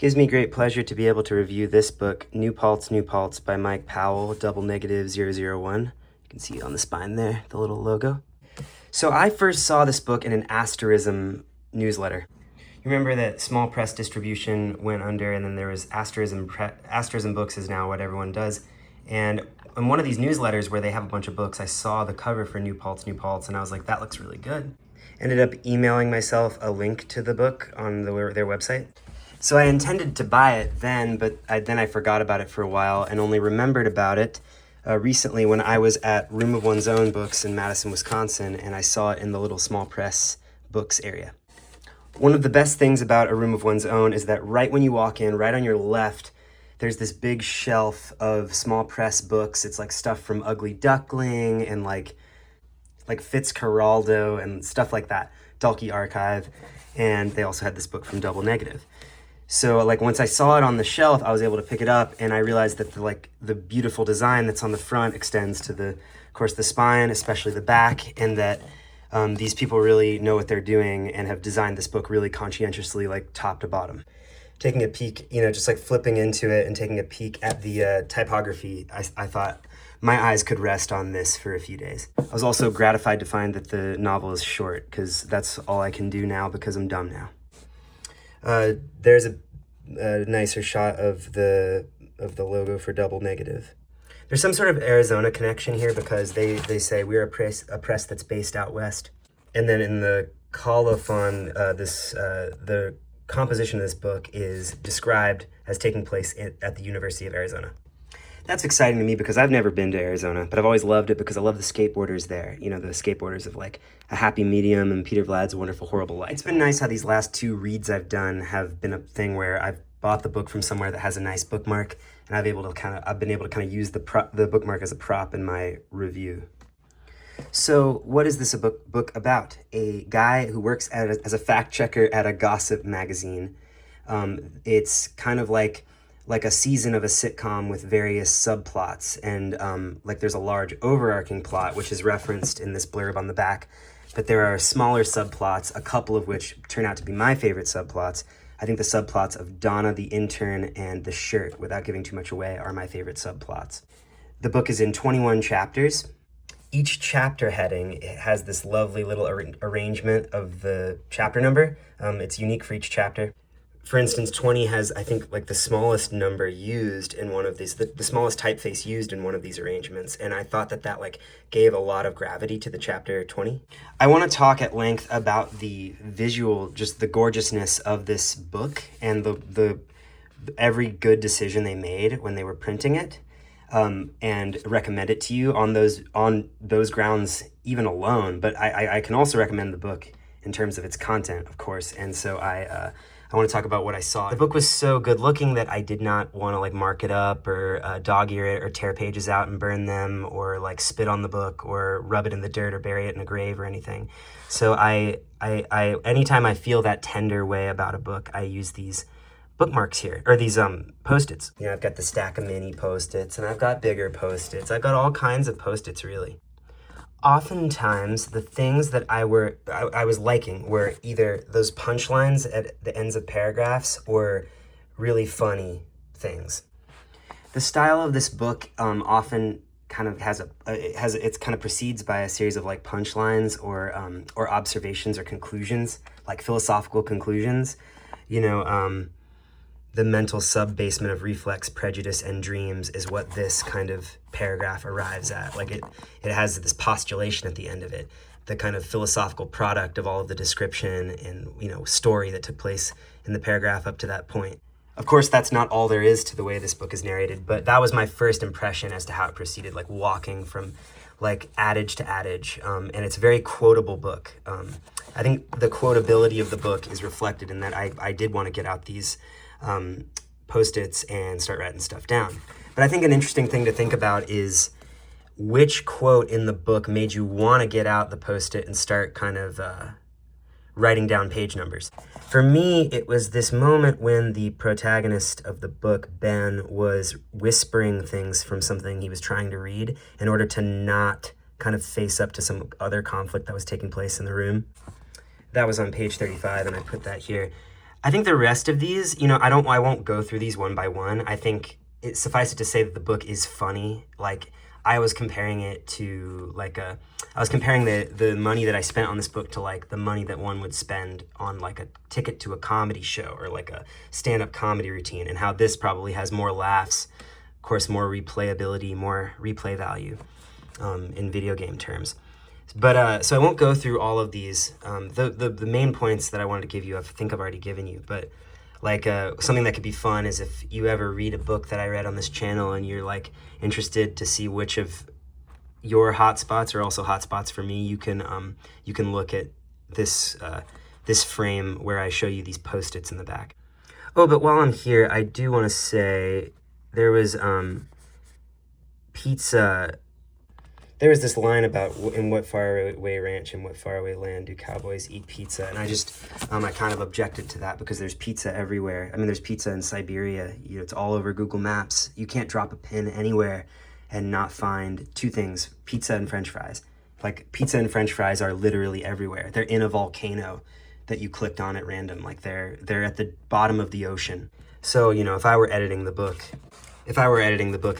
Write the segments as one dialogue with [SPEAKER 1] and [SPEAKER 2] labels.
[SPEAKER 1] Gives me great pleasure to be able to review this book, New Paltz by Mike Powell, -001. You can see on the spine there, the little logo. So I first saw this book in an Asterism newsletter. You remember that small press distribution went under, and then there was Asterism Books is now what everyone does. And in one of these newsletters where they have a bunch of books, I saw the cover for New Paltz, and I was like, that looks really good. Ended up emailing myself a link to the book on their website. So I intended to buy it then, but then I forgot about it for a while and only remembered about it recently when I was at Room of One's Own Books in Madison, Wisconsin, and I saw it in the little small press books area. One of the best things about A Room of One's Own is that right when you walk in, right on your left, there's this big shelf of small press books. It's like stuff from Ugly Duckling and like Fitzcarraldo and stuff like that, Dalkey Archive, and they also had this book from Double Negative. So like once I saw it on the shelf, I was able to pick it up, and I realized that the beautiful design that's on the front extends to of course the spine, especially the back, and that these people really know what they're doing and have designed this book really conscientiously, like top to bottom. Taking a peek, just like flipping into it and taking a peek at the typography, I thought my eyes could rest on this for a few days. I was also gratified to find that the novel is short, because that's all I can do now because I'm dumb now. There's a nicer shot of the logo for Double Negative. There's some sort of Arizona connection here because they say we're a press that's based out west. And then in the colophon, the composition of this book is described as taking place at the University of Arizona. That's exciting to me because I've never been to Arizona, but I've always loved it because I love the skateboarders there. The skateboarders of like A Happy Medium and Peter Vlad's Wonderful Horrible Life. It's been nice how these last two reads I've done have been a thing where I've bought the book from somewhere that has a nice bookmark, and I've been able to kind of use the bookmark as a prop in my review. So what is this book about? A guy who works as a fact checker at a gossip magazine. It's kind of like a season of a sitcom with various subplots, and there's a large overarching plot which is referenced in this blurb on the back, but there are smaller subplots, a couple of which turn out to be my favorite subplots. I think the subplots of Donna the intern and the shirt, without giving too much away, are my favorite subplots. The book is in 21 chapters. Each chapter heading has this lovely little arrangement of the chapter number. It's unique for each chapter. For instance, 20 has, I think, like the smallest number used in one of these, the smallest typeface used in one of these arrangements. And I thought that gave a lot of gravity to the chapter 20. I want to talk at length about the visual, just the gorgeousness of this book and the every good decision they made when they were printing it, and recommend it to you on those grounds even alone. But I can also recommend the book in terms of its content, of course. And so I want to talk about what I saw. The book was so good looking that I did not want to mark it up or dog-ear it or tear pages out and burn them or spit on the book or rub it in the dirt or bury it in a grave or anything. So I anytime I feel that tender way about a book, I use these bookmarks here, or these Post-its. I've got the stack of mini Post-its, and I've got bigger Post-its. I've got all kinds of Post-its, really. Oftentimes, the things that I was liking were either those punchlines at the ends of paragraphs or really funny things. The style of this book often kind of it's kind of precedes by a series of punchlines or observations or conclusions, like philosophical conclusions. The mental sub-basement of reflex, prejudice, and dreams is what this kind of paragraph arrives at. It has this postulation at the end of it, the kind of philosophical product of all of the description and, story that took place in the paragraph up to that point. Of course, that's not all there is to the way this book is narrated, but that was my first impression as to how it proceeded, walking from adage to adage, and it's a very quotable book. I think the quotability of the book is reflected in that I did want to get out these Post-its and start writing stuff down. But I think an interesting thing to think about is which quote in the book made you want to get out the Post-it and start kind of writing down page numbers. For me, it was this moment when the protagonist of the book, Ben, was whispering things from something he was trying to read in order to not kind of face up to some other conflict that was taking place in the room. That was on page 35, and I put that here. I think the rest of these, you know, I won't go through these one by one. I think it suffices to say that the book is funny. Like, I was comparing it to I was comparing the money that I spent on this book to like the money that one would spend on like a ticket to a comedy show or like a stand-up comedy routine, and how this probably has more laughs, of course, more replayability, more replay value in video game terms. But so I won't go through all of these. The main points that I wanted to give you, I think I've already given you. But like something that could be fun is if you ever read a book that I read on this channel and you're like interested to see which of your hotspots are also hotspots for me, you can look at this this frame where I show you these Post-its in the back. Oh, but while I'm here, I do want to say there was pizza. There was this line about in what faraway ranch and what faraway land do cowboys eat pizza, and I just I kind of objected to that because there's pizza everywhere. I mean, there's pizza in Siberia. You know, it's all over Google Maps. You can't drop a pin anywhere and not find two things: pizza and French fries. Like, pizza and French fries are literally everywhere. They're in a volcano that you clicked on at random. Like, they're at the bottom of the ocean. So, you know, if I were editing the book,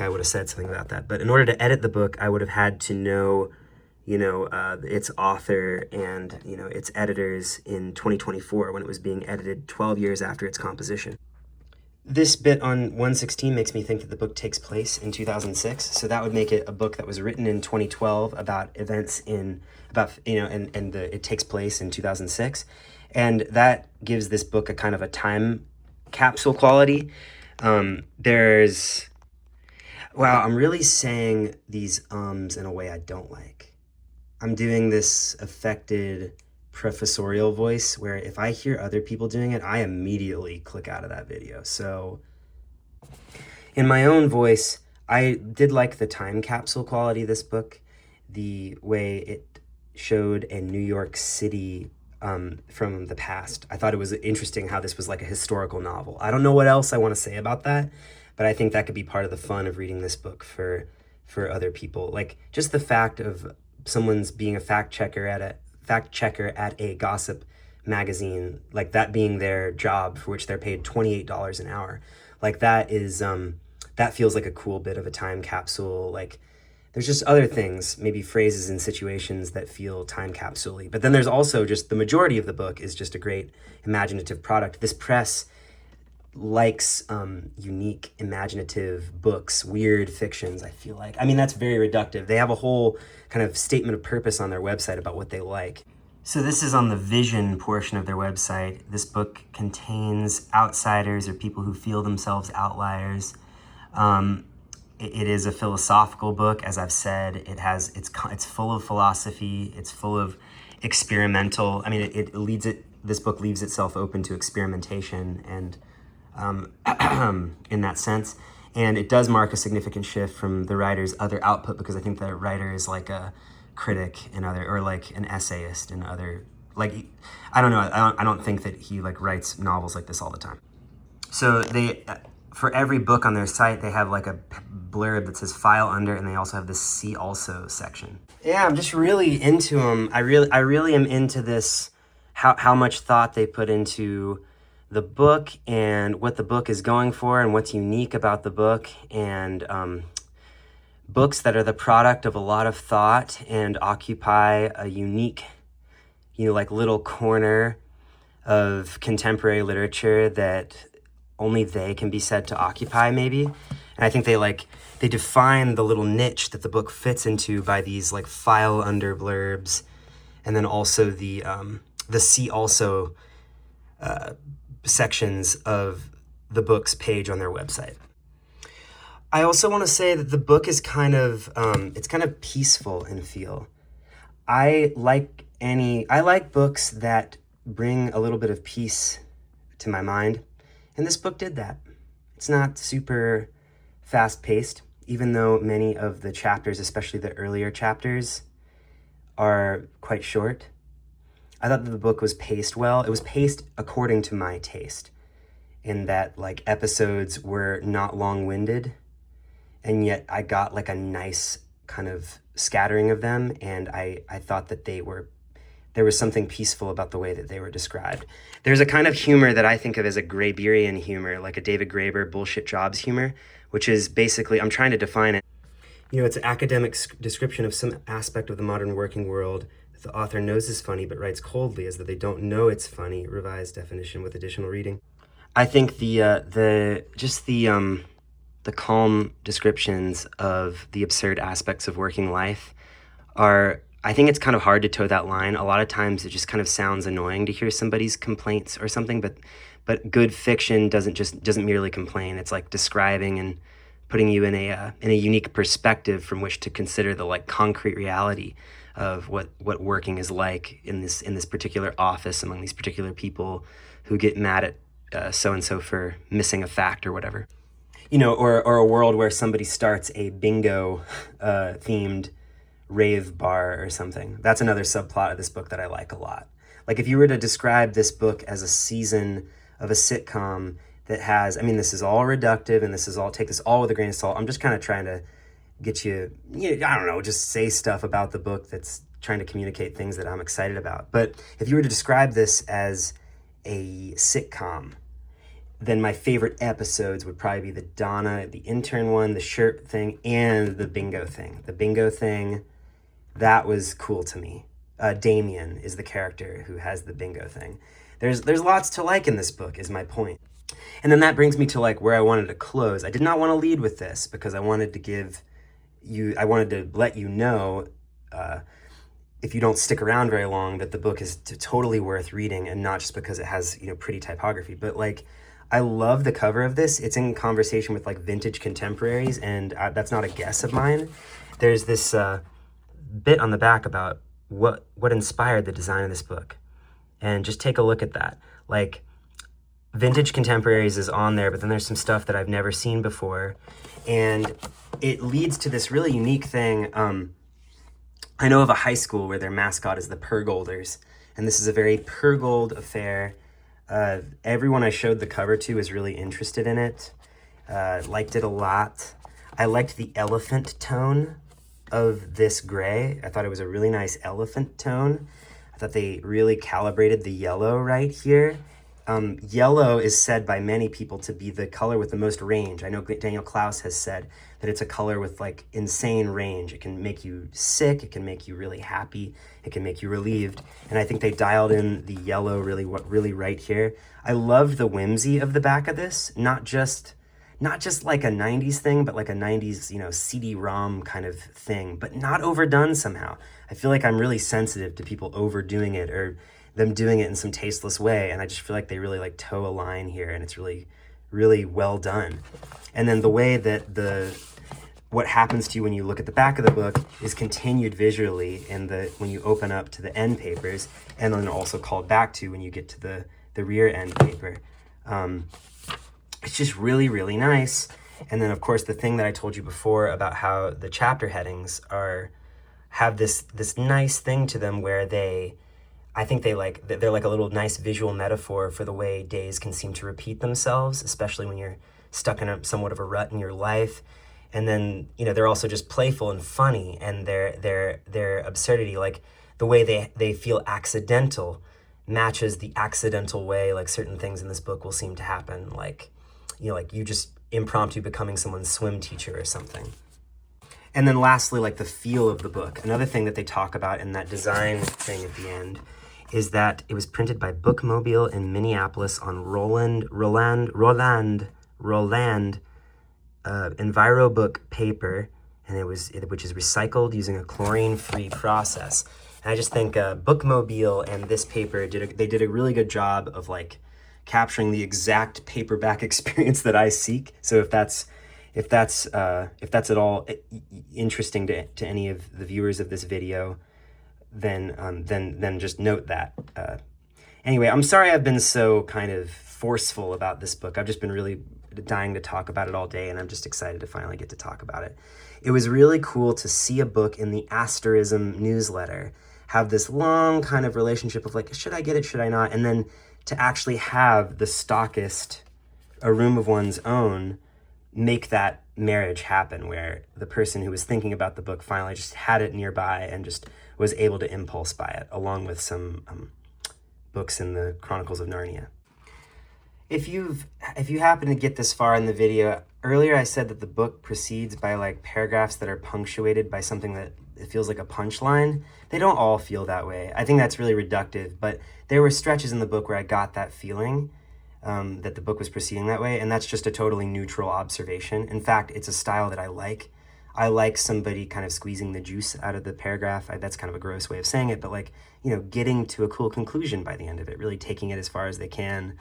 [SPEAKER 1] I would have said something about that. But in order to edit the book, I would have had to know, you know, its author and, you know, its editors in 2024 when it was being edited 12 years after its composition. This bit on 116 makes me think that the book takes place in 2006. So that would make it a book that was written in 2012 about events it takes place in 2006. And that gives this book a kind of a time capsule quality. I'm really saying these in a way I don't like. I'm doing this affected professorial voice where if I hear other people doing it, I immediately click out of that video. So in my own voice, I did like the time capsule quality of this book, the way it showed a New York City from the past. I thought it was interesting how this was like a historical novel. I don't know what else I want to say about that, but I think that could be part of the fun of reading this book for other people. Like, just the fact of someone's being a fact checker at a gossip magazine, like that being their job for which they're paid $28 an hour. Like, that is that feels like a cool bit of a time capsule. Like, there's just other things, maybe phrases and situations that feel time capsule-y. But then there's also just the majority of the book is just a great imaginative product. This press likes unique, imaginative books, weird fictions, I feel like. I mean, that's very reductive. They have a whole kind of statement of purpose on their website about what they like. So this is on the vision portion of their website. This book contains outsiders or people who feel themselves outliers. It is a philosophical book, as I've said. It's full of philosophy. It's full of experimental. I mean, this book leaves itself open to experimentation and in that sense. And it does mark a significant shift from the writer's other output, because I think the writer is like a critic and or like an essayist and other, like, I don't know. I don't think that he like writes novels like this all the time. So they, for every book on their site, they have like a blurb that says file under, and they also have this see also section. Yeah, I'm just really into them. I really am into this, how much thought they put into the book and what the book is going for and what's unique about the book, and books that are the product of a lot of thought and occupy a unique, you know, like little corner of contemporary literature that only they can be said to occupy, maybe. And I think they define the little niche that the book fits into by these like file under blurbs, and then also the see also sections of the book's page on their website. I also want to say that the book is kind of it's kind of peaceful in feel. I like books that bring a little bit of peace to my mind, and this book did that. It's not super fast-paced, even though many of the chapters, especially the earlier chapters, are quite short. I thought that the book was paced well. It was paced according to my taste, in that like episodes were not long-winded, and yet I got like a nice kind of scattering of them, and I thought that they were there was something peaceful about the way that they were described. There's a kind of humor that I think of as a Graberian humor, like a David Graeber bullshit jobs humor, which is basically, I'm trying to define it. It's an academic description of some aspect of the modern working world that the author knows is funny but writes coldly as though they don't know it's funny. Revised definition with additional reading. I think the calm descriptions of the absurd aspects of working life are, I think it's kind of hard to toe that line. A lot of times it just kind of sounds annoying to hear somebody's complaints or something, but good fiction doesn't merely complain. It's like describing and putting you in a unique perspective from which to consider the like concrete reality of what working is like in this particular office among these particular people who get mad at so and so for missing a fact or whatever. Or a world where somebody starts a bingo themed rave bar or something. That's another subplot of this book that I like a lot. Like if you were to describe this book as a season of a sitcom that has, this is all reductive and take this all with a grain of salt. I'm just kind of trying to get you, I don't know, just say stuff about the book that's trying to communicate things that I'm excited about. But if you were to describe this as a sitcom, then my favorite episodes would probably be the Donna, the intern one, the shirt thing, and the bingo thing. The bingo thing, that was cool to me. Damien is the character who has the bingo thing. There's lots to like in this book, is my point. And then that brings me to like where I wanted to close. I did not want to lead with this because I wanted to let you know, if you don't stick around very long, that the book is totally worth reading, and not just because it has, pretty typography, but like, I love the cover of this. It's in conversation with like vintage contemporaries, and that's not a guess of mine. There's this bit on the back about what inspired the design of this book, and just take a look at that. Like, vintage contemporaries is on there, but then there's some stuff that I've never seen before, and it leads to this really unique thing. I know of a high school where their mascot is the Purgolders, and this is a very Purgold affair. Everyone I showed the cover to is really interested in it. Liked it a lot. I liked the elephant tone of this gray. I thought it was a really nice elephant tone. I thought they really calibrated the yellow right here. Yellow is said by many people to be the color with the most range. I know Daniel Klaus has said that it's a color with like insane range. It can make you sick, it can make you really happy, it can make you relieved. And I think they dialed in the yellow really right here. I loved the whimsy of the back of this, not just like a 90s thing, but like a 90s, CD-ROM kind of thing, but not overdone somehow. I feel like I'm really sensitive to people overdoing it or them doing it in some tasteless way, and I just feel like they really like toe a line here, and it's really, really well done. And then the way that what happens to you when you look at the back of the book is continued visually when you open up to the end papers, and then also called back to when you get to the rear end paper. It's just really, really nice. And then of course the thing that I told you before about how the chapter headings have this nice thing to them where I think they're like a little nice visual metaphor for the way days can seem to repeat themselves, especially when you're stuck in somewhat of a rut in your life. And then, they're also just playful and funny, and their absurdity, like the way they feel accidental matches the accidental way like certain things in this book will seem to happen, like you just impromptu becoming someone's swim teacher or something. And then lastly, like the feel of the book. Another thing that they talk about in that design thing at the end is that it was printed by Bookmobile in Minneapolis on Roland EnviroBook paper, and which is recycled using a chlorine-free process. And I just think Bookmobile and this paper did a really good job of like capturing the exact paperback experience that I seek. So if that's at all interesting to any of the viewers of this video, then just note that. Anyway, I'm sorry I've been so kind of forceful about this book. I've just been really dying to talk about it all day, and I'm just excited to finally get to talk about it. It was really cool to see a book in the Asterism newsletter have this long kind of relationship of like, should I get it, should I not? And then to actually have the stockist, A Room of One's Own, make that marriage happen where the person who was thinking about the book finally just had it nearby and just was able to impulse by it, along with some books in the Chronicles of Narnia. If you happen to get this far in the video, earlier I said that the book proceeds by like paragraphs that are punctuated by something that it feels like a punchline. They don't all feel that way. I think that's really reductive, but there were stretches in the book where I got that feeling that the book was proceeding that way, and that's just a totally neutral observation. In fact, it's a style that I like. I like somebody kind of squeezing the juice out of the paragraph. That's kind of a gross way of saying it, but like, you know, getting to a cool conclusion by the end of it, really taking it as far as they can.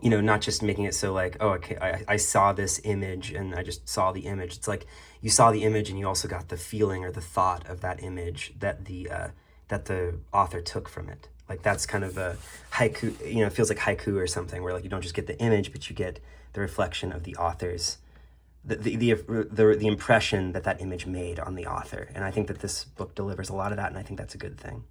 [SPEAKER 1] You know, not just making it so like, oh, okay, I saw this image and I just saw the image. It's like you saw the image and you also got the feeling or the thought of that image that the author took from it. Like that's kind of a haiku, you know, it feels like haiku or something where like you don't just get the image, but you get the reflection of the author's, the impression that image made on the author. And I think that this book delivers a lot of that, and I think that's a good thing.